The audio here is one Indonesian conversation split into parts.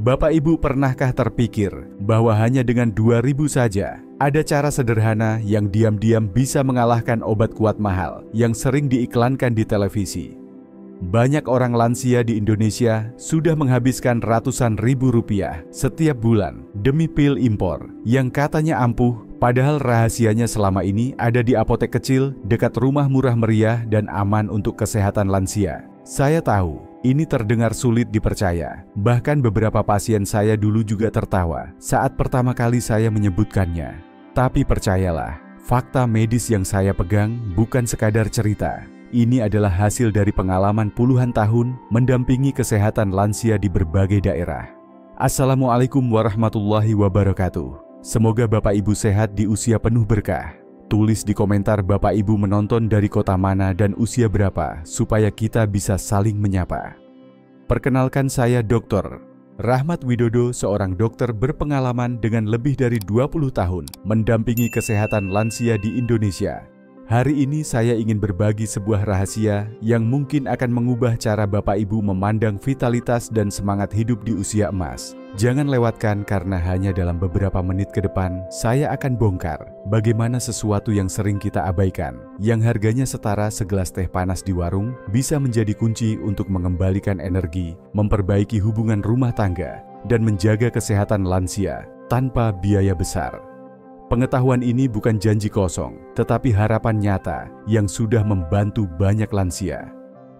Bapak Ibu pernahkah terpikir bahwa hanya dengan 2.000 saja ada cara sederhana yang diam-diam bisa mengalahkan obat kuat mahal yang sering diiklankan di televisi? Banyak orang lansia di Indonesia sudah menghabiskan ratusan ribu rupiah setiap bulan demi pil impor yang katanya ampuh, padahal rahasianya selama ini ada di apotek kecil dekat rumah murah meriah dan aman untuk kesehatan lansia. Saya tahu ini terdengar sulit dipercaya, bahkan beberapa pasien saya dulu juga tertawa saat pertama kali saya menyebutkannya. Tapi percayalah, fakta medis yang saya pegang bukan sekadar cerita. Ini adalah hasil dari pengalaman puluhan tahun mendampingi kesehatan lansia di berbagai daerah. Assalamualaikum warahmatullahi wabarakatuh. Semoga Bapak Ibu sehat di usia penuh berkah. Tulis di komentar Bapak Ibu menonton dari kota mana dan usia berapa supaya kita bisa saling menyapa. Perkenalkan, saya Dr. Rahmat Widodo, seorang dokter berpengalaman dengan lebih dari 20 tahun mendampingi kesehatan lansia di Indonesia. Hari ini saya ingin berbagi sebuah rahasia yang mungkin akan mengubah cara Bapak Ibu memandang vitalitas dan semangat hidup di usia emas. Jangan lewatkan karena hanya dalam beberapa menit ke depan saya akan bongkar bagaimana sesuatu yang sering kita abaikan, yang harganya setara segelas teh panas di warung, bisa menjadi kunci untuk mengembalikan energi, memperbaiki hubungan rumah tangga, dan menjaga kesehatan lansia tanpa biaya besar. Pengetahuan ini bukan janji kosong, tetapi harapan nyata yang sudah membantu banyak lansia.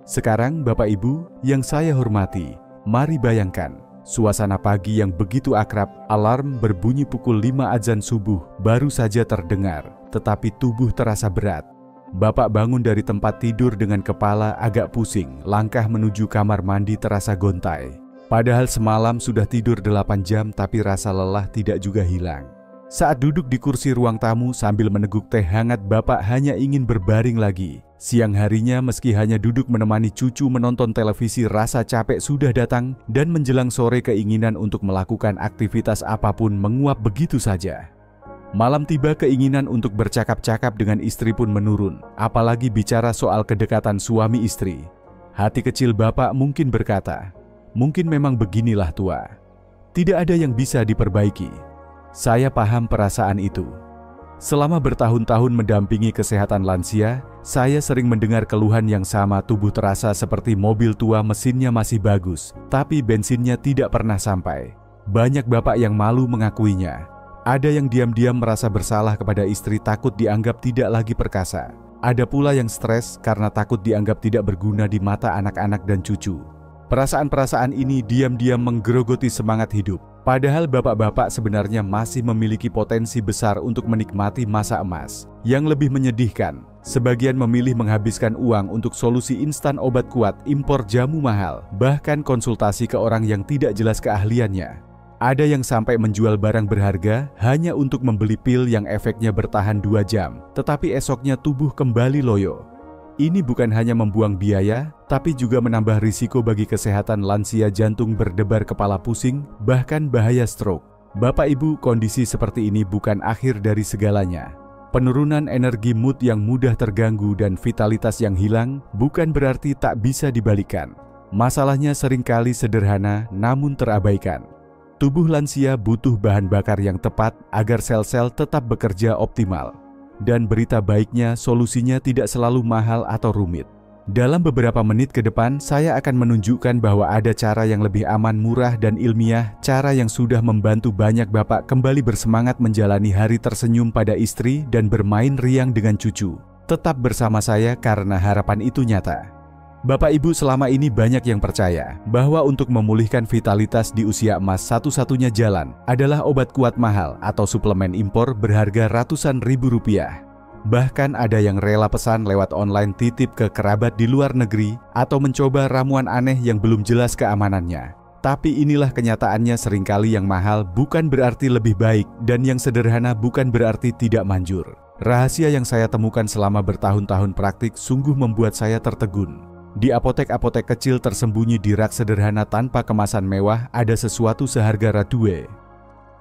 Sekarang Bapak Ibu yang saya hormati, mari bayangkan suasana pagi yang begitu akrab, alarm berbunyi pukul 5 azan subuh baru saja terdengar, tetapi tubuh terasa berat. Bapak bangun dari tempat tidur dengan kepala agak pusing, langkah menuju kamar mandi terasa gontai. Padahal semalam sudah tidur 8 jam tapi rasa lelah tidak juga hilang. Saat duduk di kursi ruang tamu sambil meneguk teh hangat, Bapak hanya ingin berbaring lagi. Siang harinya meski hanya duduk menemani cucu menonton televisi, rasa capek sudah datang, dan menjelang sore keinginan untuk melakukan aktivitas apapun menguap begitu saja. Malam tiba, keinginan untuk bercakap-cakap dengan istri pun menurun, apalagi bicara soal kedekatan suami istri. Hati kecil Bapak mungkin berkata, mungkin memang beginilah tua. Tidak ada yang bisa diperbaiki. Saya paham perasaan itu. Selama bertahun-tahun mendampingi kesehatan lansia, saya sering mendengar keluhan yang sama, tubuh terasa seperti mobil tua, mesinnya masih bagus, tapi bensinnya tidak pernah sampai. Banyak bapak yang malu mengakuinya. Ada yang diam-diam merasa bersalah kepada istri, takut dianggap tidak lagi perkasa. Ada pula yang stres karena takut dianggap tidak berguna di mata anak-anak dan cucu. Perasaan-perasaan ini diam-diam menggerogoti semangat hidup. Padahal bapak-bapak sebenarnya masih memiliki potensi besar untuk menikmati masa emas. Yang lebih menyedihkan, sebagian memilih menghabiskan uang untuk solusi instan, obat kuat, impor, jamu mahal, bahkan konsultasi ke orang yang tidak jelas keahliannya. Ada yang sampai menjual barang berharga hanya untuk membeli pil yang efeknya bertahan 2 jam, tetapi esoknya tubuh kembali loyo. Ini bukan hanya membuang biaya, tapi juga menambah risiko bagi kesehatan lansia, jantung berdebar, kepala pusing, bahkan bahaya stroke. Bapak Ibu, kondisi seperti ini bukan akhir dari segalanya. Penurunan energi, mood yang mudah terganggu, dan vitalitas yang hilang bukan berarti tak bisa dibalikan. Masalahnya seringkali sederhana namun terabaikan. Tubuh lansia butuh bahan bakar yang tepat agar sel-sel tetap bekerja optimal. Dan berita baiknya, solusinya tidak selalu mahal atau rumit. Dalam beberapa menit ke depan, saya akan menunjukkan bahwa ada cara yang lebih aman, murah, dan ilmiah, cara yang sudah membantu banyak bapak kembali bersemangat menjalani hari, tersenyum pada istri, dan bermain riang dengan cucu. Tetap bersama saya karena harapan itu nyata. Bapak Ibu, selama ini banyak yang percaya bahwa untuk memulihkan vitalitas di usia emas satu-satunya jalan adalah obat kuat mahal atau suplemen impor berharga ratusan ribu rupiah. Bahkan ada yang rela pesan lewat online, titip ke kerabat di luar negeri, atau mencoba ramuan aneh yang belum jelas keamanannya. Tapi inilah kenyataannya, seringkali yang mahal bukan berarti lebih baik, dan yang sederhana bukan berarti tidak manjur. Rahasia yang saya temukan selama bertahun-tahun praktik sungguh membuat saya tertegun. Di apotek-apotek kecil tersembunyi di rak sederhana tanpa kemasan mewah, ada sesuatu seharga radue.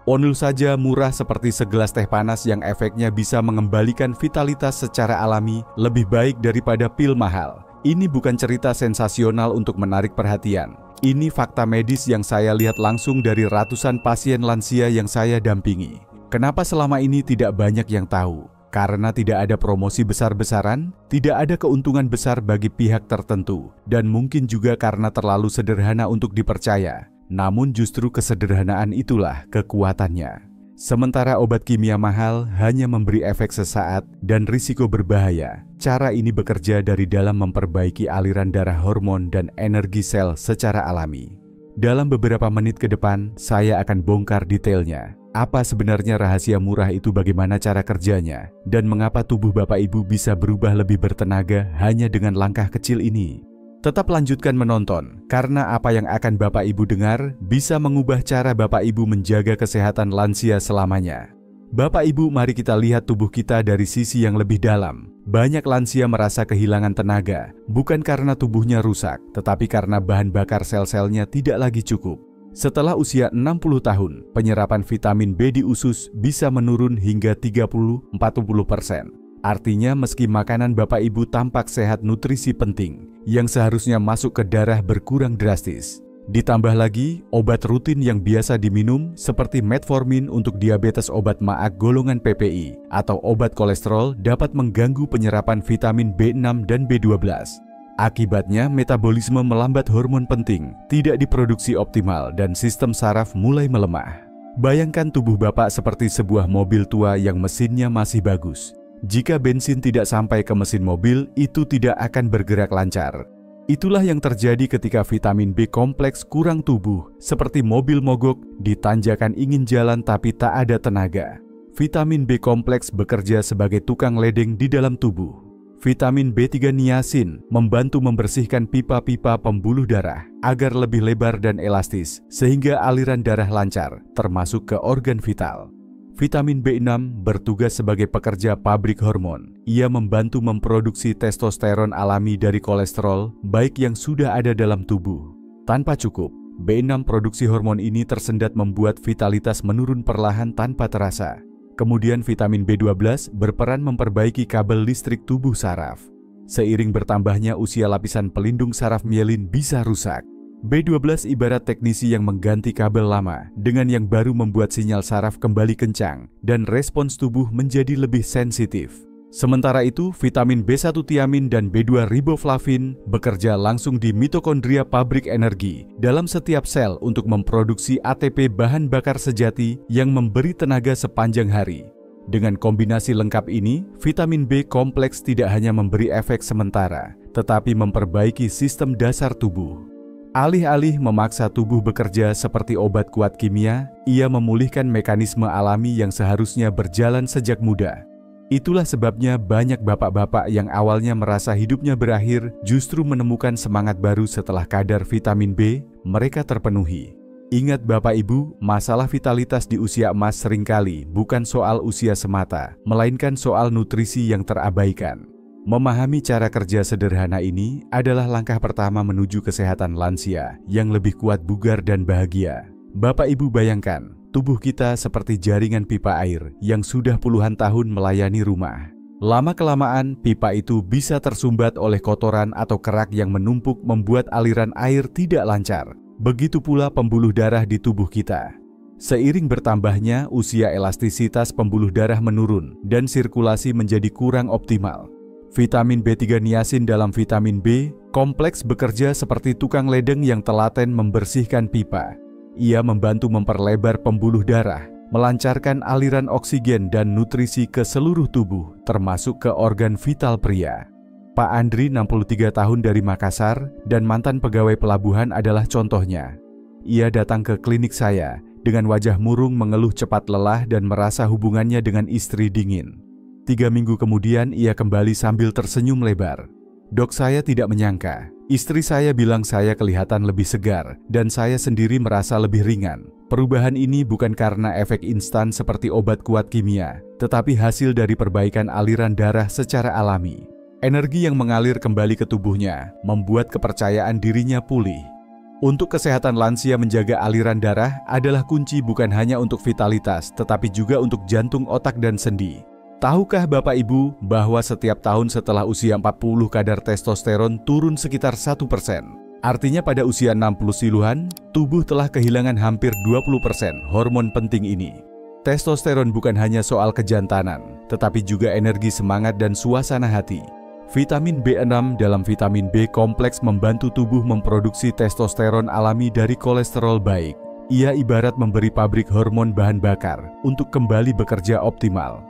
Onul saja murah seperti segelas teh panas yang efeknya bisa mengembalikan vitalitas secara alami, lebih baik daripada pil mahal. Ini bukan cerita sensasional untuk menarik perhatian. Ini fakta medis yang saya lihat langsung dari ratusan pasien lansia yang saya dampingi. Kenapa selama ini tidak banyak yang tahu? Karena tidak ada promosi besar-besaran, tidak ada keuntungan besar bagi pihak tertentu, dan mungkin juga karena terlalu sederhana untuk dipercaya. Namun justru kesederhanaan itulah kekuatannya. Sementara obat kimia mahal hanya memberi efek sesaat dan risiko berbahaya, cara ini bekerja dari dalam memperbaiki aliran darah, hormon, dan energi sel secara alami. Dalam beberapa menit ke depan, saya akan bongkar detailnya. Apa sebenarnya rahasia murah itu, bagaimana cara kerjanya, dan mengapa tubuh Bapak Ibu bisa berubah lebih bertenaga hanya dengan langkah kecil ini. Tetap lanjutkan menonton, karena apa yang akan Bapak Ibu dengar bisa mengubah cara Bapak Ibu menjaga kesehatan lansia selamanya. Bapak Ibu, mari kita lihat tubuh kita dari sisi yang lebih dalam. Banyak lansia merasa kehilangan tenaga, bukan karena tubuhnya rusak, tetapi karena bahan bakar sel-selnya tidak lagi cukup. Setelah usia 60 tahun, penyerapan vitamin B di usus bisa menurun hingga 30-40%. Artinya meski makanan Bapak Ibu tampak sehat, nutrisi penting yang seharusnya masuk ke darah berkurang drastis. Ditambah lagi, obat rutin yang biasa diminum seperti metformin untuk diabetes, obat maag golongan PPI, atau obat kolesterol dapat mengganggu penyerapan vitamin B6 dan B12. Akibatnya metabolisme melambat, hormon penting tidak diproduksi optimal, dan sistem saraf mulai melemah. Bayangkan tubuh Bapak seperti sebuah mobil tua yang mesinnya masih bagus. Jika bensin tidak sampai ke mesin mobil, itu tidak akan bergerak lancar. Itulah yang terjadi ketika vitamin B kompleks kurang tubuh, seperti mobil mogok di tanjakan, ingin jalan tapi tak ada tenaga. Vitamin B kompleks bekerja sebagai tukang ledeng di dalam tubuh. Vitamin B3 niacin membantu membersihkan pipa-pipa pembuluh darah agar lebih lebar dan elastis, sehingga aliran darah lancar, termasuk ke organ vital. Vitamin B6 bertugas sebagai pekerja pabrik hormon. Ia membantu memproduksi testosteron alami dari kolesterol, baik yang sudah ada dalam tubuh. Tanpa cukup, B6 produksi hormon ini tersendat, membuat vitalitas menurun perlahan tanpa terasa. Kemudian vitamin B12 berperan memperbaiki kabel listrik tubuh saraf. Seiring bertambahnya usia, lapisan pelindung saraf mielin bisa rusak. B12 ibarat teknisi yang mengganti kabel lama dengan yang baru, membuat sinyal saraf kembali kencang dan respons tubuh menjadi lebih sensitif. Sementara itu, vitamin B1 tiamin dan B2 riboflavin bekerja langsung di mitokondria, pabrik energi dalam setiap sel untuk memproduksi ATP, bahan bakar sejati yang memberi tenaga sepanjang hari. Dengan kombinasi lengkap ini, vitamin B kompleks tidak hanya memberi efek sementara, tetapi memperbaiki sistem dasar tubuh. Alih-alih memaksa tubuh bekerja seperti obat kuat kimia, ia memulihkan mekanisme alami yang seharusnya berjalan sejak muda. Itulah sebabnya banyak bapak-bapak yang awalnya merasa hidupnya berakhir justru menemukan semangat baru setelah kadar vitamin B mereka terpenuhi. Ingat Bapak Ibu, masalah vitalitas di usia emas seringkali bukan soal usia semata, melainkan soal nutrisi yang terabaikan. Memahami cara kerja sederhana ini adalah langkah pertama menuju kesehatan lansia yang lebih kuat, bugar, dan bahagia. Bapak Ibu bayangkan, tubuh kita seperti jaringan pipa air yang sudah puluhan tahun melayani rumah. Lama-kelamaan, pipa itu bisa tersumbat oleh kotoran atau kerak yang menumpuk, membuat aliran air tidak lancar. Begitu pula pembuluh darah di tubuh kita. Seiring bertambahnya usia, elastisitas pembuluh darah menurun dan sirkulasi menjadi kurang optimal. Vitamin B3 niacin dalam vitamin B kompleks bekerja seperti tukang ledeng yang telaten membersihkan pipa. Ia membantu memperlebar pembuluh darah, melancarkan aliran oksigen dan nutrisi ke seluruh tubuh, termasuk ke organ vital pria. Pak Andri, 63 tahun, dari Makassar dan mantan pegawai pelabuhan adalah contohnya. Ia datang ke klinik saya dengan wajah murung, mengeluh cepat lelah dan merasa hubungannya dengan istri dingin. 3 minggu kemudian ia kembali sambil tersenyum lebar. Dok, saya tidak menyangka. Istri saya bilang saya kelihatan lebih segar dan saya sendiri merasa lebih ringan. Perubahan ini bukan karena efek instan seperti obat kuat kimia, tetapi hasil dari perbaikan aliran darah secara alami. Energi yang mengalir kembali ke tubuhnya membuat kepercayaan dirinya pulih. Untuk kesehatan lansia, menjaga aliran darah adalah kunci bukan hanya untuk vitalitas, tetapi juga untuk jantung, otak, dan sendi. Tahukah Bapak Ibu bahwa setiap tahun setelah usia 40 kadar testosteron turun sekitar 1%? Artinya pada usia 60 siluhan, tubuh telah kehilangan hampir 20% hormon penting ini. Testosteron bukan hanya soal kejantanan, tetapi juga energi semangat dan suasana hati. Vitamin B6 dalam vitamin B kompleks membantu tubuh memproduksi testosteron alami dari kolesterol baik. Ia ibarat memberi pabrik hormon bahan bakar untuk kembali bekerja optimal.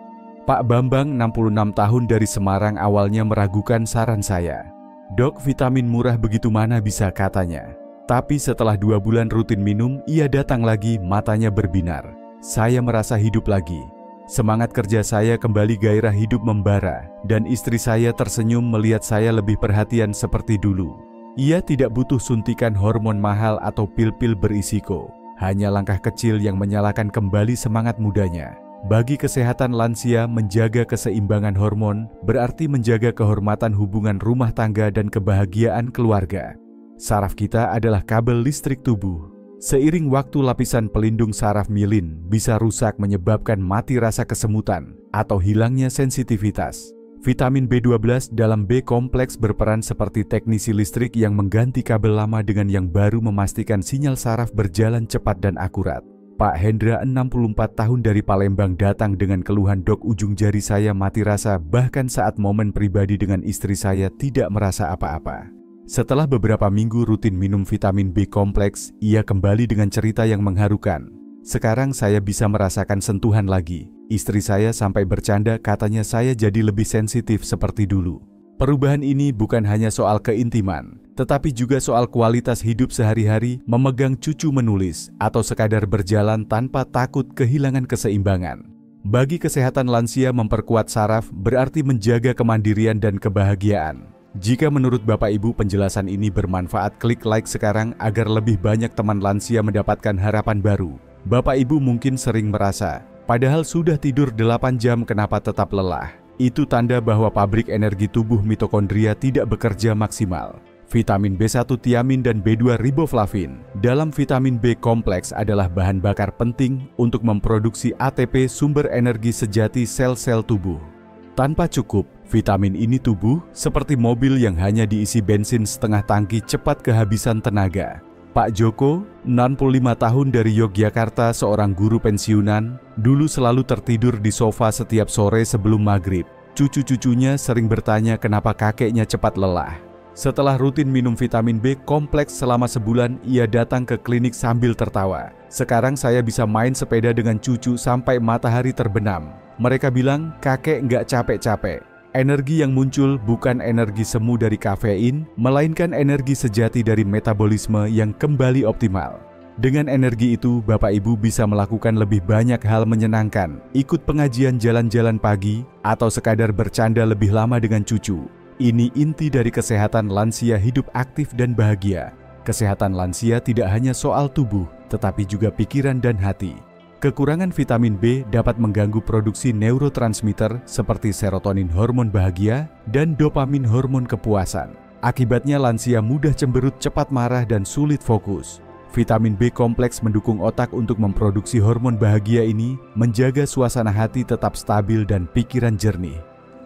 Pak Bambang, 66 tahun dari Semarang, awalnya meragukan saran saya. "Dok, vitamin murah begitu mana bisa," katanya. Tapi setelah 2 bulan rutin minum, ia datang lagi, matanya berbinar. Saya merasa hidup lagi. Semangat kerja saya kembali, gairah hidup membara, dan istri saya tersenyum melihat saya lebih perhatian seperti dulu. Ia tidak butuh suntikan hormon mahal atau pil-pil berisiko. Hanya langkah kecil yang menyalakan kembali semangat mudanya. Bagi kesehatan lansia, menjaga keseimbangan hormon berarti menjaga kehormatan hubungan rumah tangga dan kebahagiaan keluarga. Saraf kita adalah kabel listrik tubuh. Seiring waktu, lapisan pelindung saraf mielin bisa rusak, menyebabkan mati rasa kesemutan atau hilangnya sensitivitas. Vitamin B12 dalam B kompleks berperan seperti teknisi listrik yang mengganti kabel lama dengan yang baru, memastikan sinyal saraf berjalan cepat dan akurat. Pak Hendra, 64 tahun dari Palembang, datang dengan keluhan, "Dok, ujung jari saya mati rasa, bahkan saat momen pribadi dengan istri saya tidak merasa apa-apa." Setelah beberapa minggu rutin minum vitamin B kompleks, ia kembali dengan cerita yang mengharukan. "Sekarang saya bisa merasakan sentuhan lagi. Istri saya sampai bercanda, katanya saya jadi lebih sensitif seperti dulu." Perubahan ini bukan hanya soal keintiman, tetapi juga soal kualitas hidup sehari-hari, memegang cucu, menulis, atau sekadar berjalan tanpa takut kehilangan keseimbangan. Bagi kesehatan lansia, memperkuat saraf berarti menjaga kemandirian dan kebahagiaan. Jika menurut Bapak Ibu penjelasan ini bermanfaat, klik like sekarang agar lebih banyak teman lansia mendapatkan harapan baru. Bapak Ibu mungkin sering merasa, padahal sudah tidur 8 jam kenapa tetap lelah? Itu tanda bahwa pabrik energi tubuh mitokondria tidak bekerja maksimal. Vitamin B1, tiamin, dan B2 riboflavin dalam vitamin B kompleks adalah bahan bakar penting untuk memproduksi ATP, sumber energi sejati sel-sel tubuh. Tanpa cukup vitamin ini, tubuh seperti mobil yang hanya diisi bensin setengah tangki, cepat kehabisan tenaga. Pak Joko, 65 tahun dari Yogyakarta, seorang guru pensiunan, dulu selalu tertidur di sofa setiap sore sebelum maghrib. Cucu-cucunya sering bertanya kenapa kakeknya cepat lelah. Setelah rutin minum vitamin B kompleks selama sebulan, ia datang ke klinik sambil tertawa. "Sekarang saya bisa main sepeda dengan cucu sampai matahari terbenam. Mereka bilang kakek nggak capek-capek." Energi yang muncul bukan energi semu dari kafein, melainkan energi sejati dari metabolisme yang kembali optimal. Dengan energi itu, Bapak Ibu bisa melakukan lebih banyak hal menyenangkan, ikut pengajian, jalan-jalan pagi, atau sekadar bercanda lebih lama dengan cucu. Ini inti dari kesehatan lansia, hidup aktif dan bahagia. Kesehatan lansia tidak hanya soal tubuh, tetapi juga pikiran dan hati. Kekurangan vitamin B dapat mengganggu produksi neurotransmitter seperti serotonin, hormon bahagia, dan dopamin, hormon kepuasan. Akibatnya lansia mudah cemberut, cepat marah, dan sulit fokus. Vitamin B kompleks mendukung otak untuk memproduksi hormon bahagia ini, menjaga suasana hati tetap stabil dan pikiran jernih.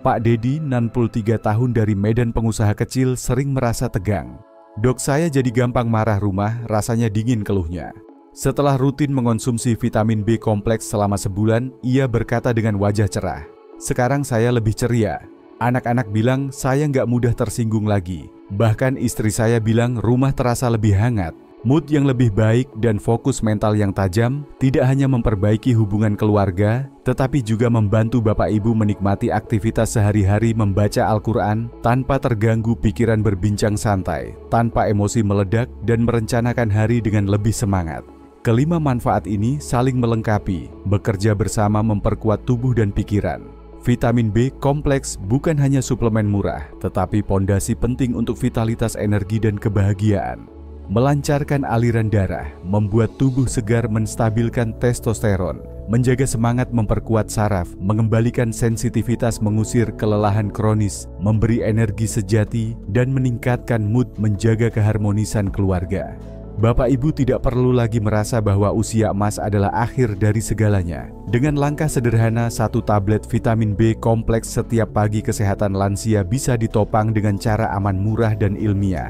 Pak Dedi, 63 tahun dari Medan, pengusaha kecil, sering merasa tegang. "Dok, saya jadi gampang marah, rumah rasanya dingin," keluhnya. Setelah rutin mengonsumsi vitamin B kompleks selama sebulan, ia berkata dengan wajah cerah, "Sekarang saya lebih ceria. Anak-anak bilang saya nggak mudah tersinggung lagi. Bahkan istri saya bilang rumah terasa lebih hangat. Mood yang lebih baik dan fokus mental yang tajam tidak hanya memperbaiki hubungan keluarga, tetapi juga membantu Bapak Ibu menikmati aktivitas sehari-hari, membaca Al-Quran tanpa terganggu, pikiran berbincang santai, tanpa emosi meledak, dan merencanakan hari dengan lebih semangat." Kelima manfaat ini saling melengkapi, bekerja bersama memperkuat tubuh dan pikiran. Vitamin B kompleks bukan hanya suplemen murah, tetapi pondasi penting untuk vitalitas, energi, dan kebahagiaan. Melancarkan aliran darah, membuat tubuh segar, menstabilkan testosteron, menjaga semangat, memperkuat saraf, mengembalikan sensitivitas, mengusir kelelahan kronis, memberi energi sejati, dan meningkatkan mood, menjaga keharmonisan keluarga. Bapak Ibu tidak perlu lagi merasa bahwa usia emas adalah akhir dari segalanya. Dengan langkah sederhana, 1 tablet vitamin B kompleks setiap pagi, kesehatan lansia bisa ditopang dengan cara aman, murah, dan ilmiah.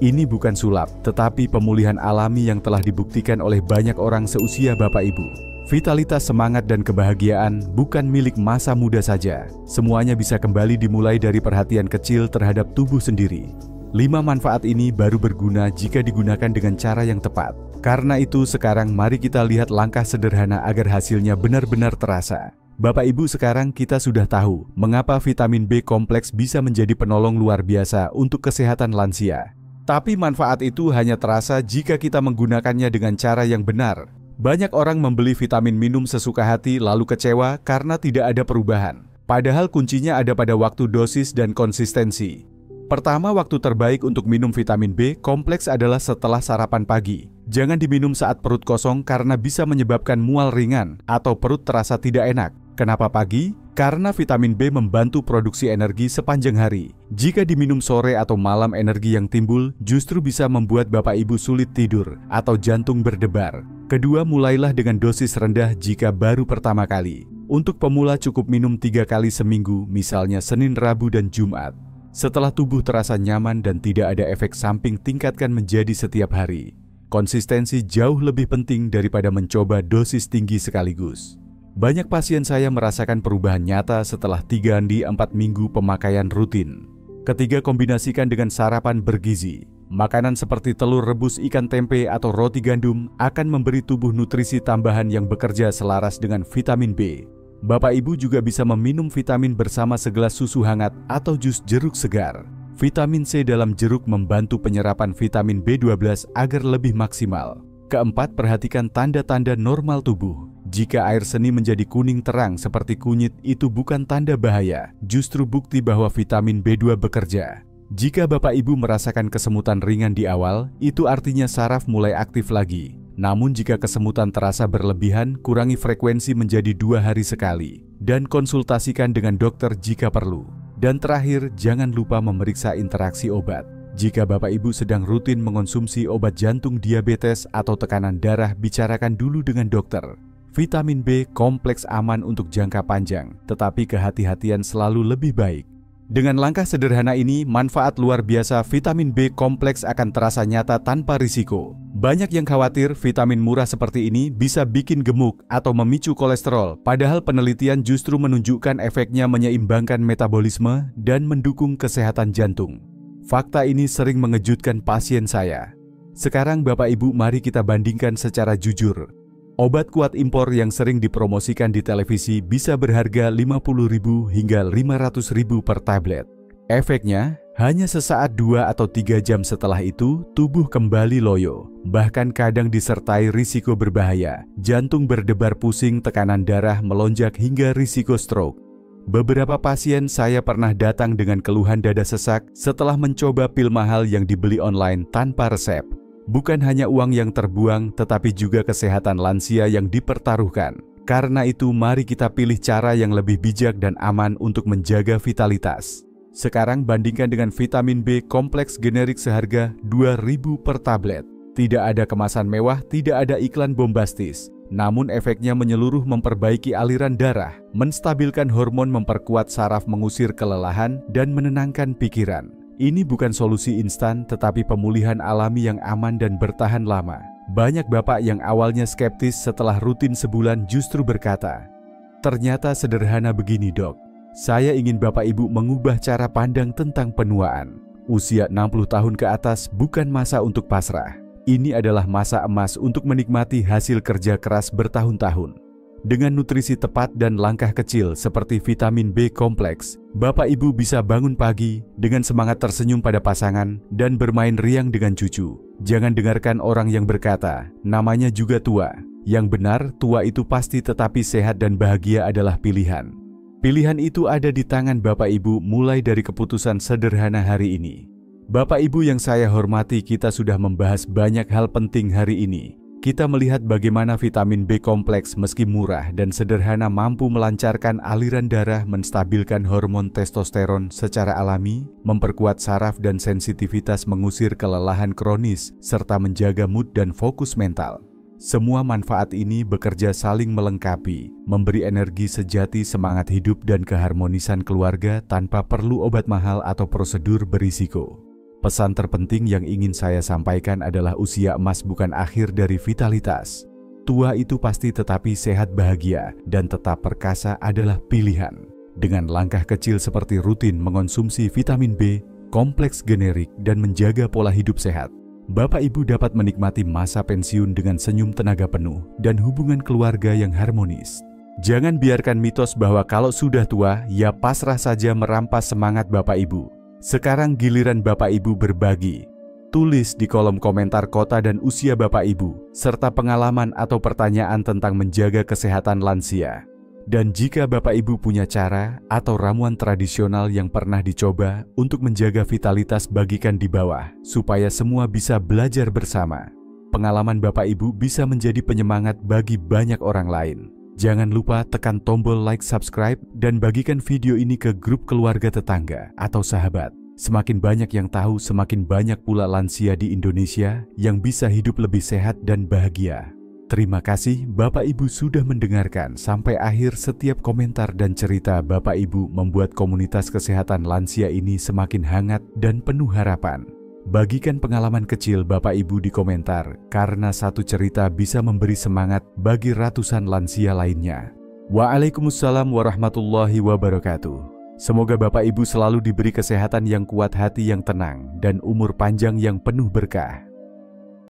Ini bukan sulap, tetapi pemulihan alami yang telah dibuktikan oleh banyak orang seusia Bapak Ibu. Vitalitas, semangat, dan kebahagiaan bukan milik masa muda saja. Semuanya bisa kembali dimulai dari perhatian kecil terhadap tubuh sendiri. 5 manfaat ini baru berguna jika digunakan dengan cara yang tepat. Karena itu sekarang mari kita lihat langkah sederhana agar hasilnya benar-benar terasa. Bapak Ibu, sekarang kita sudah tahu mengapa vitamin B kompleks bisa menjadi penolong luar biasa untuk kesehatan lansia. Tapi manfaat itu hanya terasa jika kita menggunakannya dengan cara yang benar. Banyak orang membeli vitamin minum sesuka hati lalu kecewa karena tidak ada perubahan. Padahal kuncinya ada pada waktu, dosis, dan konsistensi. Pertama, waktu terbaik untuk minum vitamin B kompleks adalah setelah sarapan pagi. Jangan diminum saat perut kosong karena bisa menyebabkan mual ringan atau perut terasa tidak enak. Kenapa pagi? Karena vitamin B membantu produksi energi sepanjang hari. Jika diminum sore atau malam, energi yang timbul justru bisa membuat Bapak Ibu sulit tidur atau jantung berdebar. Kedua, mulailah dengan dosis rendah jika baru pertama kali. Untuk pemula cukup minum 3 kali seminggu, misalnya Senin, Rabu, dan Jumat. Setelah tubuh terasa nyaman dan tidak ada efek samping, tingkatkan menjadi setiap hari. Konsistensi jauh lebih penting daripada mencoba dosis tinggi sekaligus. Banyak pasien saya merasakan perubahan nyata setelah 3-4 minggu pemakaian rutin. Ketiga, kombinasikan dengan sarapan bergizi. Makanan seperti telur rebus, ikan tempe, atau roti gandum akan memberi tubuh nutrisi tambahan yang bekerja selaras dengan vitamin B. Bapak Ibu juga bisa meminum vitamin bersama segelas susu hangat atau jus jeruk segar. Vitamin C dalam jeruk membantu penyerapan vitamin B12 agar lebih maksimal. Keempat, perhatikan tanda-tanda normal tubuh. Jika air seni menjadi kuning terang seperti kunyit, itu bukan tanda bahaya, justru bukti bahwa vitamin B2 bekerja. Jika Bapak Ibu merasakan kesemutan ringan di awal, itu artinya saraf mulai aktif lagi. Namun jika kesemutan terasa berlebihan, kurangi frekuensi menjadi 2 hari sekali, dan konsultasikan dengan dokter jika perlu. Dan terakhir, jangan lupa memeriksa interaksi obat. Jika Bapak Ibu sedang rutin mengonsumsi obat jantung, diabetes, atau tekanan darah, bicarakan dulu dengan dokter. Vitamin B kompleks aman untuk jangka panjang, tetapi kehati-hatian selalu lebih baik. Dengan langkah sederhana ini, manfaat luar biasa vitamin B kompleks akan terasa nyata tanpa risiko. Banyak yang khawatir vitamin murah seperti ini bisa bikin gemuk atau memicu kolesterol, padahal penelitian justru menunjukkan efeknya menyeimbangkan metabolisme dan mendukung kesehatan jantung. Fakta ini sering mengejutkan pasien saya. Sekarang Bapak Ibu, mari kita bandingkan secara jujur. Obat kuat impor yang sering dipromosikan di televisi bisa berharga Rp50.000 hingga Rp500.000 per tablet. Efeknya, hanya sesaat 2 atau 3 jam setelah itu, tubuh kembali loyo. Bahkan kadang disertai risiko berbahaya, jantung berdebar pusing, tekanan darah melonjak hingga risiko stroke. Beberapa pasien saya pernah datang dengan keluhan dada sesak setelah mencoba pil mahal yang dibeli online tanpa resep. Bukan hanya uang yang terbuang, tetapi juga kesehatan lansia yang dipertaruhkan. Karena itu, mari kita pilih cara yang lebih bijak dan aman untuk menjaga vitalitas. Sekarang bandingkan dengan vitamin B kompleks generik seharga Rp2.000 per tablet. Tidak ada kemasan mewah, tidak ada iklan bombastis. Namun efeknya menyeluruh, memperbaiki aliran darah, menstabilkan hormon, memperkuat saraf, mengusir kelelahan, dan menenangkan pikiran. Ini bukan solusi instan, tetapi pemulihan alami yang aman dan bertahan lama. Banyak bapak yang awalnya skeptis setelah rutin sebulan justru berkata, "Ternyata sederhana begini, Dok. Saya ingin Bapak Ibu mengubah cara pandang tentang penuaan. Usia 60 tahun ke atas bukan masa untuk pasrah. Ini adalah masa emas untuk menikmati hasil kerja keras bertahun-tahun. Dengan nutrisi tepat dan langkah kecil seperti vitamin B kompleks, Bapak Ibu bisa bangun pagi dengan semangat, tersenyum pada pasangan, dan bermain riang dengan cucu. Jangan dengarkan orang yang berkata, namanya juga tua. Yang benar, tua itu pasti, tetapi sehat dan bahagia adalah pilihan. Pilihan itu ada di tangan Bapak Ibu mulai dari keputusan sederhana hari ini. Bapak Ibu yang saya hormati, kita sudah membahas banyak hal penting hari ini. Kita melihat bagaimana vitamin B kompleks meski murah dan sederhana mampu melancarkan aliran darah, menstabilkan hormon testosteron secara alami, memperkuat saraf dan sensitivitas, mengusir kelelahan kronis, serta menjaga mood dan fokus mental. Semua manfaat ini bekerja saling melengkapi, memberi energi sejati, semangat hidup, dan keharmonisan keluarga tanpa perlu obat mahal atau prosedur berisiko. Pesan terpenting yang ingin saya sampaikan adalah usia emas bukan akhir dari vitalitas. Tua itu pasti, tetapi sehat, bahagia, dan tetap perkasa adalah pilihan. Dengan langkah kecil seperti rutin mengonsumsi vitamin B, kompleks generik, dan menjaga pola hidup sehat, Bapak Ibu dapat menikmati masa pensiun dengan senyum, tenaga penuh, dan hubungan keluarga yang harmonis. Jangan biarkan mitos bahwa kalau sudah tua, ya pasrah saja merampas semangat Bapak Ibu. Sekarang giliran Bapak Ibu berbagi. Tulis di kolom komentar kota dan usia Bapak Ibu, serta pengalaman atau pertanyaan tentang menjaga kesehatan lansia. Dan jika Bapak Ibu punya cara atau ramuan tradisional yang pernah dicoba untuk menjaga vitalitas, bagikan di bawah, supaya semua bisa belajar bersama. Pengalaman Bapak Ibu bisa menjadi penyemangat bagi banyak orang lain. Jangan lupa tekan tombol like, subscribe, dan bagikan video ini ke grup keluarga, tetangga, atau sahabat. Semakin banyak yang tahu, semakin banyak pula lansia di Indonesia yang bisa hidup lebih sehat dan bahagia. Terima kasih Bapak Ibu sudah mendengarkan sampai akhir. Setiap komentar dan cerita Bapak Ibu membuat komunitas kesehatan lansia ini semakin hangat dan penuh harapan. Bagikan pengalaman kecil Bapak Ibu di komentar, karena satu cerita bisa memberi semangat bagi ratusan lansia lainnya. Waalaikumsalam warahmatullahi wabarakatuh. Semoga Bapak Ibu selalu diberi kesehatan yang kuat, hati yang tenang, dan umur panjang yang penuh berkah.